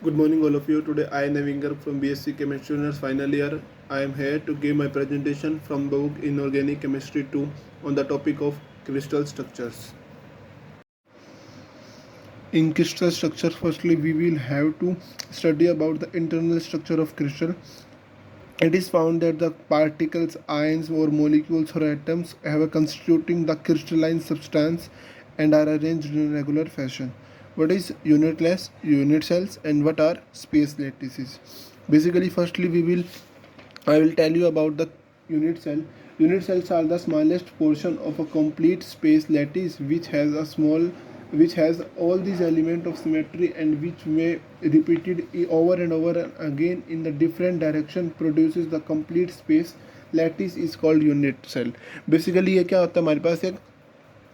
Good morning, all of you. Today, I, Navinger from BSc Chemistry Honors final year. I am here to give my presentation from the book Inorganic Chemistry 2 on the topic of crystal structures. In crystal structure, firstly, we will have to study about the internal structure of crystal. It is found that the particles, ions, or molecules or atoms have a constituting the crystalline substance and are arranged in a regular fashion. What is unitless, unit cells, and what are space lattices? Basically, firstly, I will tell you about the unit cell. Unit cells are the smallest portion of a complete space lattice which has all these elements of symmetry and which may repeated over and over again in the different direction produces the complete space lattice is called unit cell. Basically ये क्या होता है हमारे पास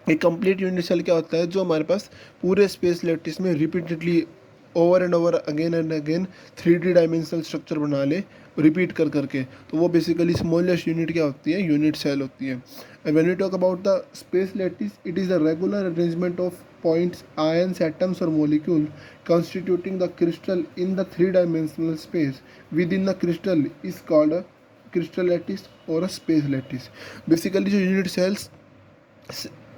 एक complete unit cell क्या होता है जो हमारे पास पूरे स्पेस लेटिस में repeatedly over and over again and again 3D dimensional structure बना ले रिपीट कर करके, तो वो बेसिकली स्मॉलेस्ट यूनिट क्या होती है, यूनिट सेल होती है. And when we talk about the space lattice, it is the regular arrangement of points, ions, atoms or molecule constituting the crystal in the three-dimensional space within the crystal is called a crystal lattice or a space lattice. Basically जो unit cells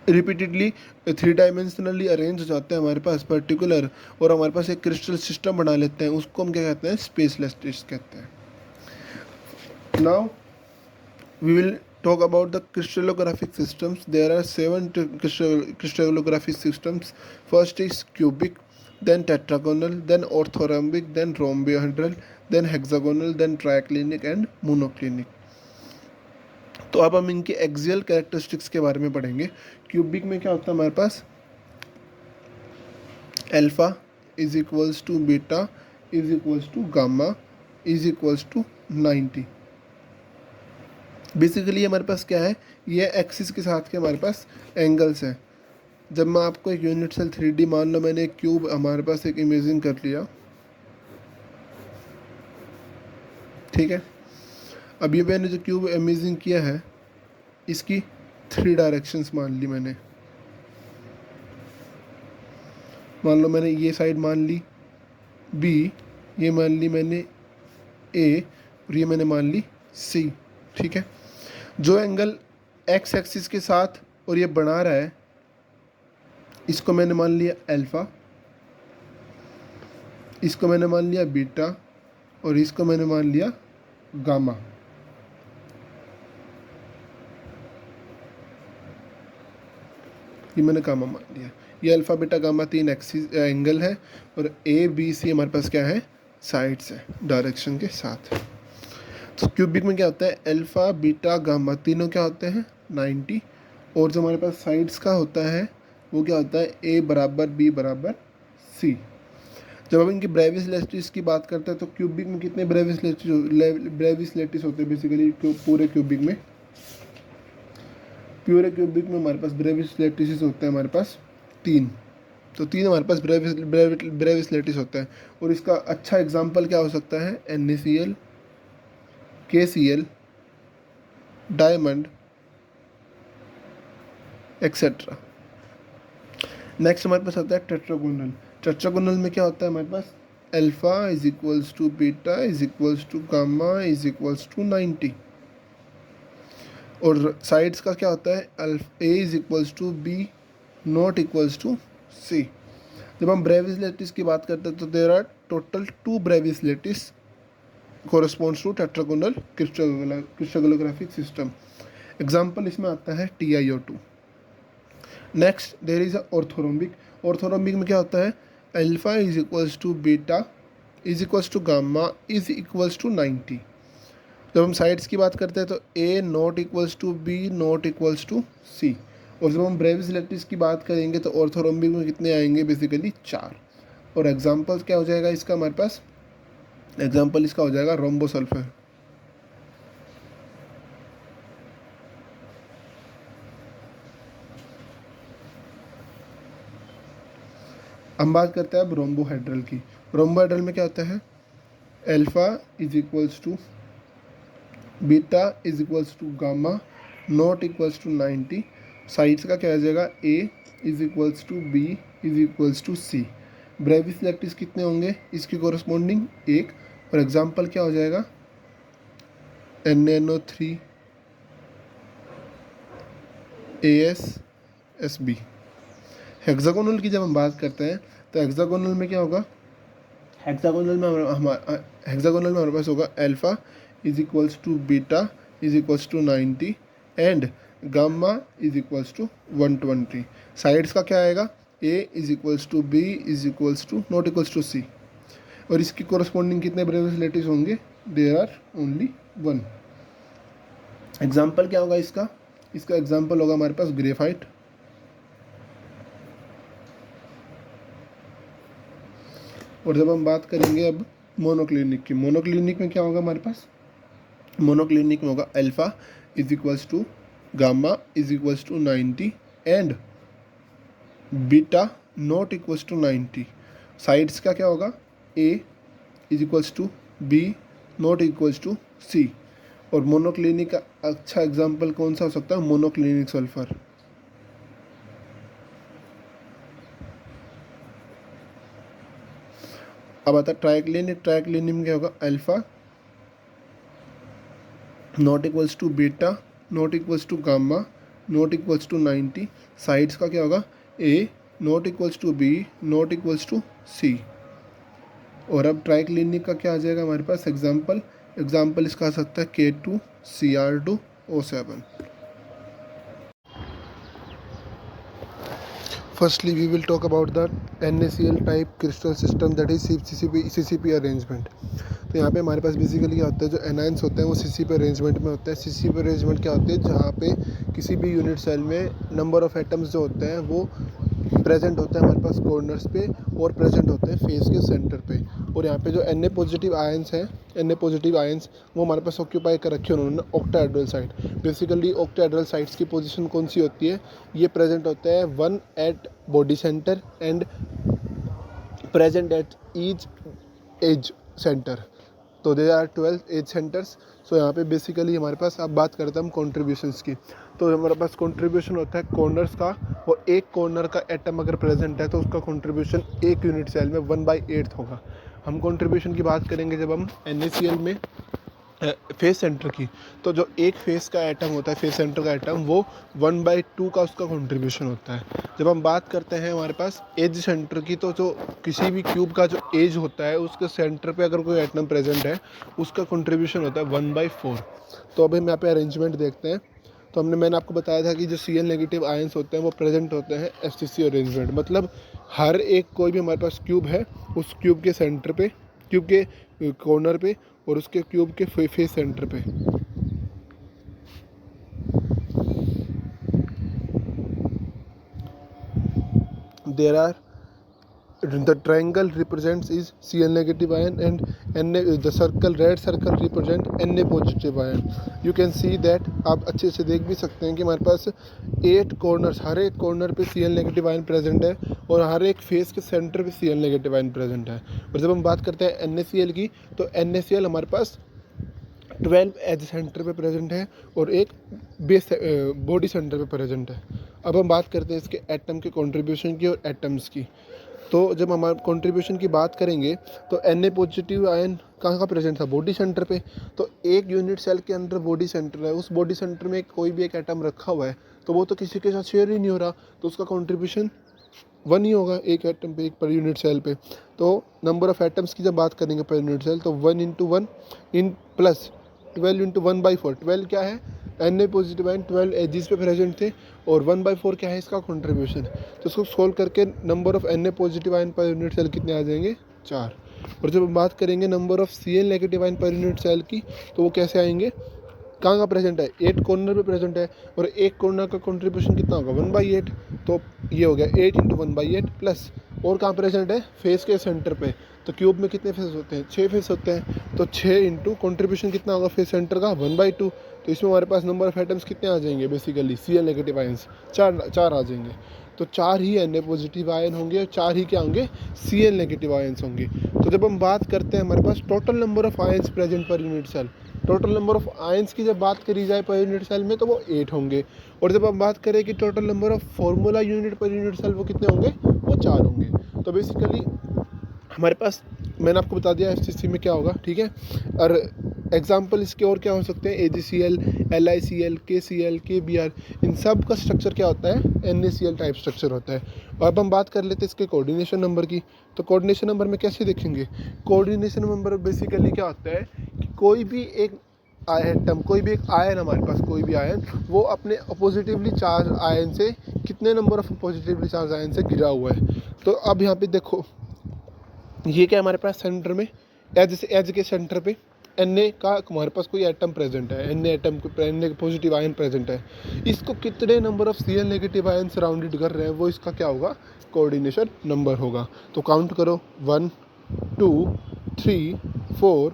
repeatedly 3 dimensionally arrange हो जाते हैं हमारे पास particular और हमारे पास एक crystal system बना लेते हैं, उसको हम क्या कहते हैं, स्पेस लेटिस कहते हैं. Now we will talk about the crystallographic systems. There are 7 crystallographic systems. First is cubic, then tetragonal, then orthorhombic, then rhombohedral, then hexagonal, then triclinic and monoclinic. तो अब हम इनके एक्सियल कैरेक्टरिस्टिक्स के बारे में पढ़ेंगे. क्यूबिक में क्या होता है हमारे पास, alpha is equals to beta is equals to gamma is equals to 90. Basically हमारे पास क्या है, ये एक्सिस के साथ के हमारे पास एंगल्स हैं. जब मैं आपको एक यूनिट सेल 3D मान लो, मैंने एक क्यूब हमारे पास एक इमेजिंग कर लिया, ठीक है. अब ये मैंने जो क्यूब इमेजिंग किया है इसकी 3 डायरेक्शंस मान ली मैंने. मान लो मैंने ये साइड मान ली बी, ये मान ली मैंने ए और ये मैंने मान ली सी, ठीक है. जो एंगल एक्स एक्सिस के साथ और ये बना रहा है इसको मैंने मान लिया अल्फ़ा, इसको मैंने मान लिया बीटा और इसको मैंने मान लिया गामा. ये मैंने गामा मान लिया. ये alpha beta gamma 3 axis angle है और ए बी सी हमारे पास क्या है, साइड्स है डायरेक्शन के साथ. तो क्यूबिक में क्या होता है, अल्फ़ा बीटा गामा तीनों क्या होते हैं 90, और जो हमारे पास साइड्स का होता है वो क्या होता है, ए बराबर बी बराबर सी. जब हम इनकी ब्रेविस लेटिस की बात करते हैं तो क्यूबिक में कितने ब्रेविस लेटिस होते हैं, बेसिकली पूरे क्यूबिक में हमारे पास ब्रेविस लेटिस होते हैं हमारे पास 3. तो 3 हमारे पास ब्रेविस लेटिस होता है. और इसका अच्छा एग्जाम्पल क्या हो सकता है, NaCl, KCl, diamond etcetera. Next हमारे पास आता है टेट्रागोनल. टेट्रागोनल में क्या होता है हमारे पास, alpha is equals to beta is equals to gamma is equals to 90. और साइड्स का क्या होता है, A is equals to B not equals to C. जब हम ब्रेविस लेटिस की बात करते हैं तो there are total 2 Bravais lattice corresponds to tetragonal crystallographic system. Example इसमें आता है TiO2. Next there is orthorhombic. Orthorhombic में क्या होता है, alpha is equals to beta is equals to gamma is equals to 90. जब हम साइड्स की बात करते हैं तो A not equals to B not equals to C. और जब हम ब्रेविस लेटिस की बात करेंगे तो ऑर्थोरोम्बिक में कितने आएंगे, बेसिकली 4. और एग्जाम्पल क्या हो जाएगा इसका हमारे पास, एग्जाम्पल इसका हो जाएगा रोम्बोसल्फर. हम बात करते हैं अब रोम्बोहेड्रल की. रोम्बोहेड्रल में क्या होता है, alpha is equals to beta is equals to gamma not equals to 90. Sides का क्या हो जाएगा, A is equals to B is equals to C. Bravais lattice कितने होंगे इसकी कोरस्पॉन्डिंग 1, और एग्जाम्पल क्या हो जाएगा NaNO3 AsSB। हेक्सागोनल की जब हम बात करते हैं तो हेक्सागोनल में क्या होगा, हेक्सागोनल में हमारे पास होगा alpha is equals to beta is equals to 90 and gamma is equals to 120। Sides का क्या आएगा, A is equals to B is equals to not equals to C, और इसकी कोरस्पॉन्डिंग कितने ब्रेविस लैटिस होंगे, देयर आर ओनली 1। एग्जाम्पल क्या होगा इसका, इसका एग्जाम्पल होगा हमारे पास ग्रेफाइट, और जब हम बात करेंगे अब मोनोक्लिनिक की, मोनोक्लिनिक में क्या होगा हमारे पास, मोनोक्लिनिक में होगा alpha is equals to gamma is equals to 90 and beta not equals to 90। Sides का क्या होगा, A is equals to B not equals to C, और मोनोक्लिनिक का अच्छा एग्जाम्पल कौन सा हो सकता है, मोनोक्लिनिक सल्फर। अब आता है ट्राइक्लिनिक, ट्राइक्लिनिक में क्या होगा, alpha not equals to beta not equals to gamma not equals to 90। Sides का क्या होगा, A not equals to B not equals to C, और अब ट्राइक्लिनिक का क्या आ जाएगा हमारे पास एग्जाम्पल, एग्जाम्पल इसका आ सकता है K2Cr2O7। Firstly, we will talk about the NaCl type crystal system that is CCP arrangement। तो यहाँ पे हमारे पास बेसिकली क्या होता है, जो एनायंस होते हैं वो CCP अरेंजमेंट में होता है। CCP अरेंजमेंट क्या होती है, जहाँ पे किसी भी यूनिट सेल में नंबर ऑफ एटम्स जो होते हैं वो प्रेजेंट होते हैं हमारे पास कॉर्नर्स पे और प्रेजेंट होते हैं फेस के सेंटर पे, और यहाँ पे जो Na पॉजिटिव आयंस हैं, Na पॉजिटिव आयंस वो हमारे पास ऑक्यूपाई कर रखे हैं उन्होंने octahedral side. Basically octahedral sides की पोजीशन कौन सी होती है, ये प्रेजेंट होते हैं 1 at body centre and present at each edge centre, तो they are 12 edge centres. So यहाँ पे बेसिकली हमारे पास अब बात करते हैं हम कॉन्ट्रीब्यूशंस की, तो हमारे पास कॉन्ट्रीब्यूशन होता है कॉर्नर्स का, और एक कॉर्नर का एटम अगर प्रेजेंट है तो उसका कॉन्ट्रीब्यूशन एक यूनिट सेल में 1/8 होगा। हम कॉन्ट्रीब्यूशन की बात करेंगे जब हम NaCl में फेस सेंटर की, तो जो एक फेस का एटम होता है, फेस सेंटर का एटम, वो 1/2 का उसका कंट्रीब्यूशन होता है। जब हम बात करते हैं हमारे पास एज सेंटर की, तो जो किसी भी क्यूब का जो एज होता है उसके सेंटर पे अगर कोई एटम प्रेजेंट है उसका कंट्रीब्यूशन होता है 1/4। तो अब हम यहाँ पे अरेंजमेंट देखते हैं, तो मैंने आपको बताया था कि जो Cl नेगेटिव आयंस होते हैं वो प्रेजेंट होते हैं FCC अरेंजमेंट, मतलब हर एक कोई भी हमारे पास क्यूब है उस क्यूब के सेंटर पे, क्यूब के कॉर्नर पे और उसके क्यूब के फेस सेंटर पे। There are the triangle represents is Cl negative ion and the circle, red circle represent Na positive ion। you can see that आप अच्छे से देख भी सकते हैं कि हमारे पास 8 कॉर्नर्स, हर एक कॉर्नर पे Cl नेगेटिव आयन प्रेजेंट है और हर एक फेस के सेंटर पे Cl नेगेटिव आयन प्रेजेंट है। और जब हम बात करते हैं NaCl की, तो NaCl हमारे पास 12 एज सेंटर पे प्रेजेंट है और एक बेस बॉडी सेंटर पे प्रेजेंट है। अब हम बात करते हैं इसके एटम के कंट्रीब्यूशन की और एटम्स की, तो जब हम कंट्रीब्यूशन की बात करेंगे तो Na पॉजिटिव आयन कहाँ प्रेजेंट था, बॉडी सेंटर पे। तो एक यूनिट सेल के अंदर बॉडी सेंटर है, उस बॉडी सेंटर में कोई भी एक एटम रखा हुआ है तो वो तो किसी के साथ शेयर ही नहीं हो रहा, तो उसका कंट्रीब्यूशन 1 ही होगा एक एटम पे, एक पर यूनिट सेल पे। तो नंबर ऑफ एटम्स की जब बात करेंगे पर यूनिट सेल, तो 1 × 1 इन प्लस 12 × 1/4। 12 क्या है, Na पॉजिटिव आयन 12 एजिस पे प्रेजेंट थे, और 1/4 क्या है इसका कंट्रीब्यूशन। तो इसको सोल्व करके number of Na positive ion per unit cell कितने आ जाएंगे, 4। और जब हम बात करेंगे number of Cl negative ion per unit cell की, तो वो कैसे आएंगे, कहाँ प्रेजेंट है, 8 कॉर्नर पे प्रेजेंट है, और एक कॉर्नर का कंट्रीब्यूशन कितना होगा 1/8, तो ये हो गया 8 × 1/8 प्लस, और कहाँ प्रेजेंट है, फेस के सेंटर पे। तो क्यूब में कितने फेस होते हैं, 6 फेस होते हैं, तो 6 × कंट्रीब्यूशन कितना होगा फेस सेंटर का 1/2। तो इसमें हमारे पास नंबर ऑफ एटम्स कितने आ जाएंगे, बेसिकली Cl नेगेटिव आयंस 4 आ जाएंगे। तो 4 ही Na पॉजिटिव आयन होंगे और 4 ही क्या होंगे, Cl नेगेटिव आयंस होंगे। तो जब हम बात करते हैं हमारे पास total number of ions present per unit cell, total number of ions की जब बात करी जाए पर यूनिट सेल में तो वो 8 होंगे, और जब हम बात करें कि total number of formula unit per unit cell वो कितने होंगे, वो 4 होंगे। तो बेसिकली हमारे पास मैंने आपको बता दिया FCC में क्या होगा, ठीक है। और एग्जाम्पल इसके और क्या हो सकते हैं, AgCl, LiCl, KCl, KBr, इन सब का स्ट्रक्चर क्या होता है, NaCl टाइप स्ट्रक्चर होता है। और अब हम बात कर लेते हैं इसके कोऑर्डिनेशन नंबर की। तो कोऑर्डिनेशन नंबर में कैसे देखेंगे, कोऑर्डिनेशन नंबर बेसिकली क्या होता है कि कोई भी एक एटम, कोई भी एक आयन, हमारे पास कोई भी आयन, वो अपने पॉजिटिवली चार्ज आयन से कितने number of positively charge ion से घिरा हुआ है। तो अब यहाँ पे देखो, ये क्या हमारे पास सेंटर में एज के सेंटर पे Na का हमारे पास कोई एटम प्रेजेंट है, Na पॉजिटिव आयन प्रेजेंट है। इसको कितने number of Cl negative ion surrounded कर रहे हैं, वो इसका क्या होगा, कोऑर्डिनेशन नंबर होगा। तो काउंट करो, 1 2 3 4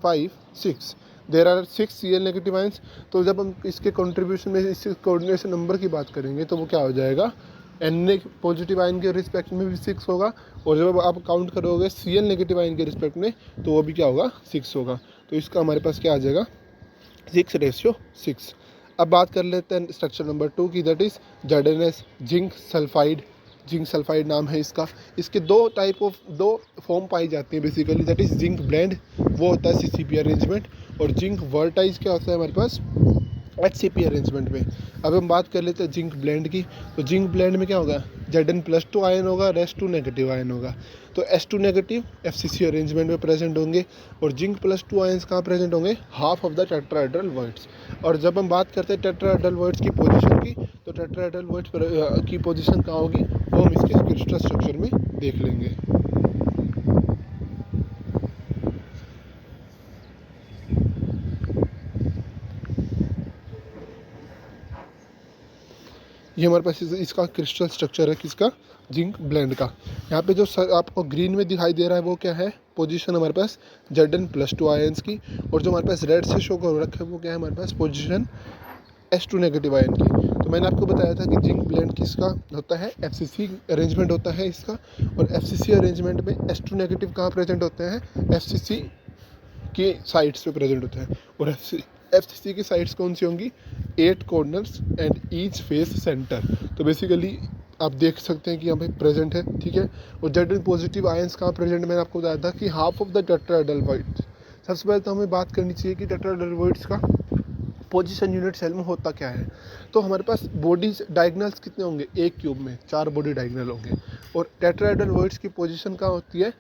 5 6, there are 6 Cl negative ions. तो जब हम इसके कंट्रीब्यूशन में इस कोऑर्डिनेशन नंबर की बात करेंगे तो वो क्या हो जाएगा, Na पॉजिटिव आयन के रिस्पेक्ट में भी 6 होगा, और जब आप काउंट करोगे Cl नेगेटिव आयन के रिस्पेक्ट में तो वो भी क्या होगा, 6 होगा। तो इसका हमारे पास क्या आ जाएगा, 6:6। अब बात कर लेते हैं स्ट्रक्चर नंबर 2 की, that is ZnS, zinc sulphide. Zinc sulphide नाम है इसका। इसके दो फॉर्म पाई जाती हैं basically, that is zinc blende, वो होता है CCP अरेंजमेंट, और जिंक वर्टाइज क्या होता है हमारे पास, HCP अरेंजमेंट में। अब हम बात कर लेते हैं जिंक ब्लेंड की। तो जिंक ब्लेंड में क्या होगा, Zn+2 आयन होगा और S2 नेगेटिव आयन होगा। तो S2 नेगेटिव FCC अरेंजमेंट में प्रेजेंट होंगे, और जिंक +2 आयन्स कहाँ प्रेजेंट होंगे, half of the tetrahedral words. और जब हम बात करते हैं टेट्राहेड्रल वर्ड्स की पोजीशन की, तो टेट्राहेड्रल वर्ड्स की पोजीशन कहाँ होगी, वो हम इसके क्रिस्टल स्ट्रक्चर में देख लेंगे। ये हमारे पास इसका क्रिस्टल स्ट्रक्चर है, किसका, जिंक ब्लेंड का। यहाँ पे जो आपको ग्रीन में दिखाई दे रहा है वो क्या है, पोजीशन हमारे पास Zn+2 आयन्स की, और जो हमारे पास रेड से शो कर रखा है वो क्या है हमारे पास, पोजीशन S2 नेगेटिव आयन की। तो मैंने आपको बताया था कि जिंक ब्लेंड किसका होता है, FCC अरेंजमेंट होता है इसका, और FCC अरेंजमेंट में S2 नेगेटिव कहाँ प्रेजेंट होते हैं, FCC के साइड्स पे प्रेजेंट होते हैं। और FCC की साइड्स कौन सी होंगी, 8 corners and each face centre. तो बेसिकली आप देख सकते हैं कि यहाँ पे प्रेजेंट है, ठीक है। और Zn पॉजिटिव आयंस कहाँ प्रेजेंट, मैंने आपको बताया था कि half of the tetrahedral words. सबसे पहले तो हमें बात करनी चाहिए कि टेट्राहेड्रल वर्ड्स का पोजीशन यूनिट सेल में होता क्या है। तो हमारे पास बॉडी डायगनल्स कितने होंगे, एक क्यूब में 4 बॉडी डायगनल होंगे, और टेट्राहेड्रल वर्ड्स की पोजीशन कहाँ होती है,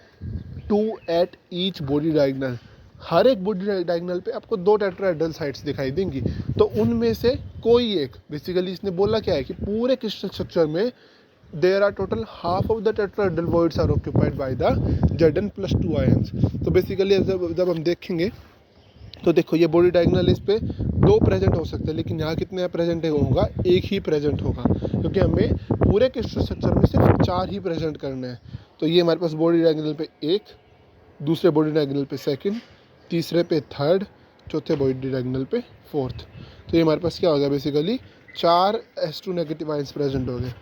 2 एट ईच बॉडी डायगनल। हर एक बॉडी डायगनल पे आपको 2 टेट्राहेड्रल साइड्स दिखाई देंगी। तो उनमें से कोई एक, बेसिकली इसने बोला क्या है कि पूरे क्रिस्टल स्ट्रक्चर में there are total half of the tetrahedral voids are occupied by the Zn+2 ions. तो बेसिकली जब हम देखेंगे तो देखो, ये बॉडी डायगनल इस पे 2 प्रेजेंट हो सकते हैं, लेकिन यहाँ कितने प्रेजेंट होगा, एक ही प्रेजेंट होगा, क्योंकि हमें पूरे क्रिस्टल स्ट्रक्चर में सिर्फ 4 ही प्रेजेंट करने हैं। तो ये हमारे पास बॉडी डायगनल पे 1, दूसरे बॉडी डायगनल पे 2, तीसरे पे 3, चौथे बॉडी डायगनल पे 4। तो ये हमारे पास क्या हो गया, basically 4 S2 negative ions present हो गए।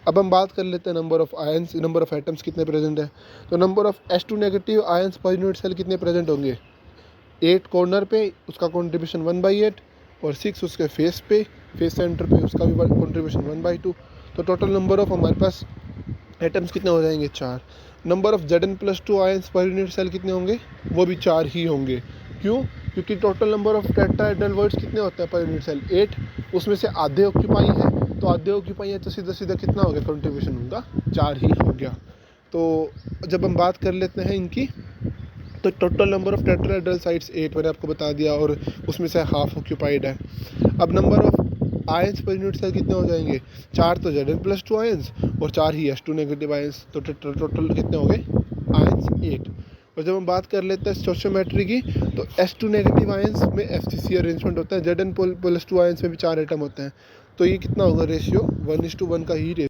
अब हम बात कर लेते हैं number of ions, number of atoms कितने प्रेजेंट है। तो number of S2 negative ions per unit cell कितने प्रेजेंट होंगे, 8 कॉर्नर पे, उसका कॉन्ट्रीब्यूशन 1/8, और 6 उसके फेस पे, फेस सेंटर पे, उसका भी कॉन्ट्रीब्यूशन 1/2। तो टोटल नंबर ऑफ हमारे पास एटम्स कितने हो जाएंगे, 4। Number of Zn+2 ions per unit cell कितने होंगे, वो भी 4 ही होंगे। क्यों, क्योंकि total number of tetrahedral voids कितने होते हैं पर यूनिट सेल, 8, उसमें से आधे ऑक्यूपाई है, तो आधे ऑक्यूपाई है तो सीधा सीधा कितना हो गया, कॉन्ट्रीब्यूशन उनका 4 ही हो गया। तो जब हम बात कर लेते हैं इनकी, तो total number of tetrahedral sides 8 मैंने आपको बता दिया, और उसमें से हाफ ऑक्यूपाइड है। अब number of ions per unit cell कितने हो जाएंगे, 4 तो Zn+2 आयंस, और 4 ही S2 नेगेटिव आयंस। तो टोटल कितने हो गए, आयंस 8। और जब हम बात कर लेते हैं स्टोइचियोमेट्री की, तो S2 नेगेटिव आयंस में FCC अरेंजमेंट होता है, Zn+2 आयंस में भी 4 एटम होते हैं। तो ये कितना होगा रेशियो, 1:1 का ही रेशियो